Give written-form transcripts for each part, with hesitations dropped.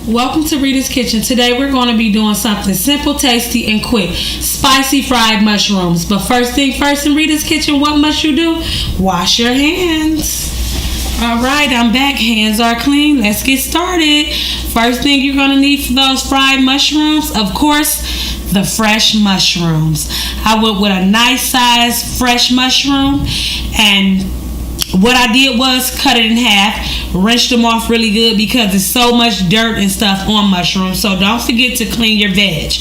Welcome to Rita's Kitchen. Today we're going to be doing something simple, tasty, and quick. Spicy fried mushrooms. But first thing first in Rita's Kitchen, what must you do? Wash your hands. Alright, I'm back. Hands are clean. Let's get started. First thing you're going to need for those fried mushrooms, of course, the fresh mushrooms. I went with a nice size fresh mushroom, and what I did was cut it in half, rinsed them off really good because there's so much dirt and stuff on mushrooms. So don't forget to clean your veg.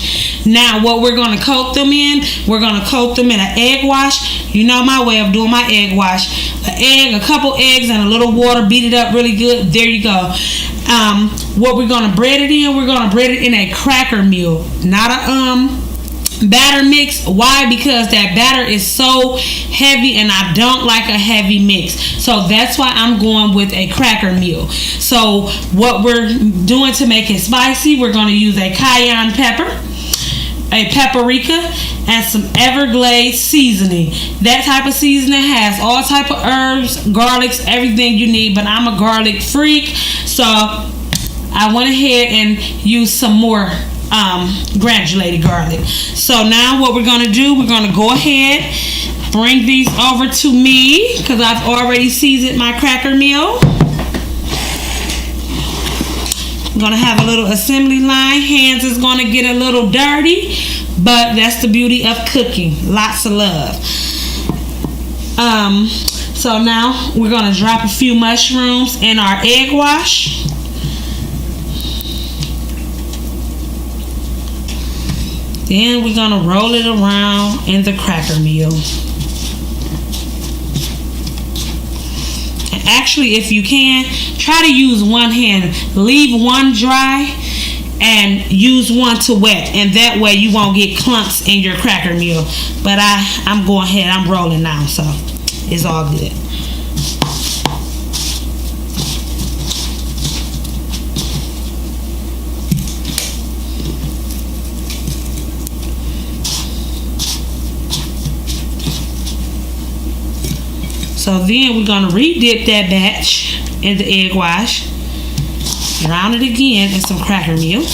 Now what we're going to coat them in, we're going to coat them in an egg wash. You know my way of doing my egg wash. An egg, a couple eggs, and a little water, beat it up really good. There you go. What we're going to bread it in, we're going to bread it in a cracker meal, not a batter mix. Why? Because that batter is so heavy and I don't like a heavy mix, so that's why I'm going with a cracker meal. So what we're doing to make it spicy, we're going to use a cayenne pepper, a paprika, and some Everglades seasoning. That type of seasoning has all type of herbs, garlics, everything you need, but I'm a garlic freak, so I went ahead and used some more granulated garlic. So now what we're going to do, we're going to go ahead, bring these over to me because I've already seasoned my cracker meal. I'm going to have a little assembly line. Hands is going to get a little dirty, but that's the beauty of cooking. Lots of love. So now we're going to drop a few mushrooms in our egg wash. Then we're going to roll it around in the cracker meal. And actually, if you can, try to use one hand. Leave one dry and use one to wet. And that way you won't get clumps in your cracker meal. But I'm going ahead. I'm rolling now, so it's all good. So then we're going to re-dip that batch in the egg wash. Drown it again in some cracker meal.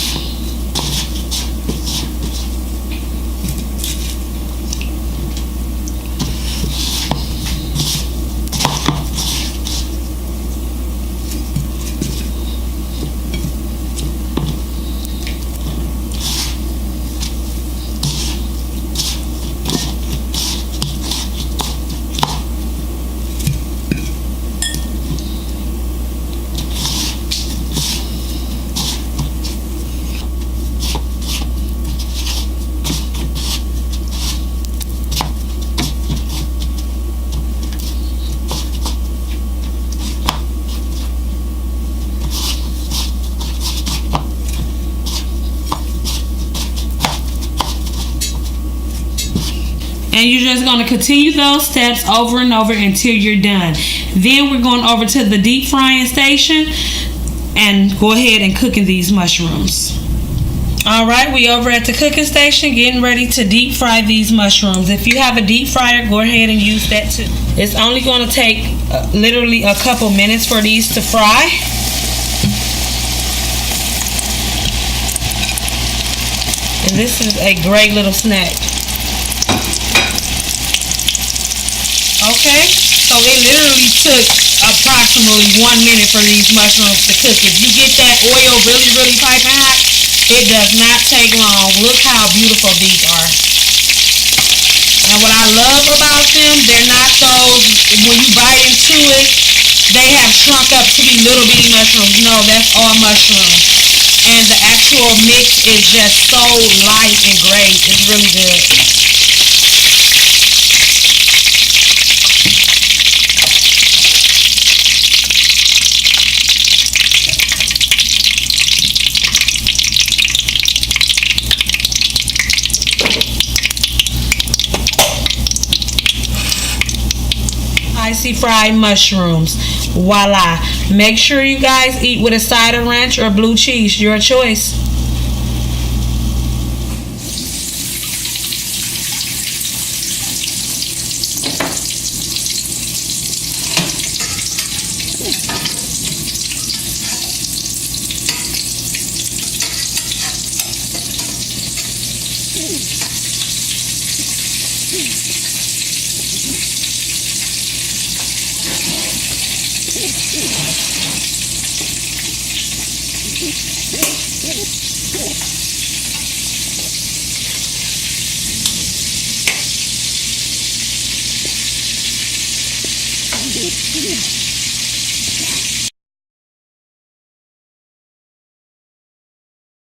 And you're just going to continue those steps over and over until you're done. Then we're going over to the deep frying station and go ahead and cooking these mushrooms. Alright, we over at the cooking station getting ready to deep fry these mushrooms. If you have a deep fryer, go ahead and use that too. It's only going to take literally a couple minutes for these to fry. And this is a great little snack. Okay, so it literally took approximately 1 minute for these mushrooms to cook. If you get that oil really, really piping hot, it does not take long. Look how beautiful these are. And what I love about them, they're not those, when you bite into it, they have shrunk up to be little bitty mushrooms. No, that's all mushrooms. And the actual mix is just so light and great. It's really good. Spicy fried mushrooms. Voila. Make sure you guys eat with a side of ranch or blue cheese. Your choice.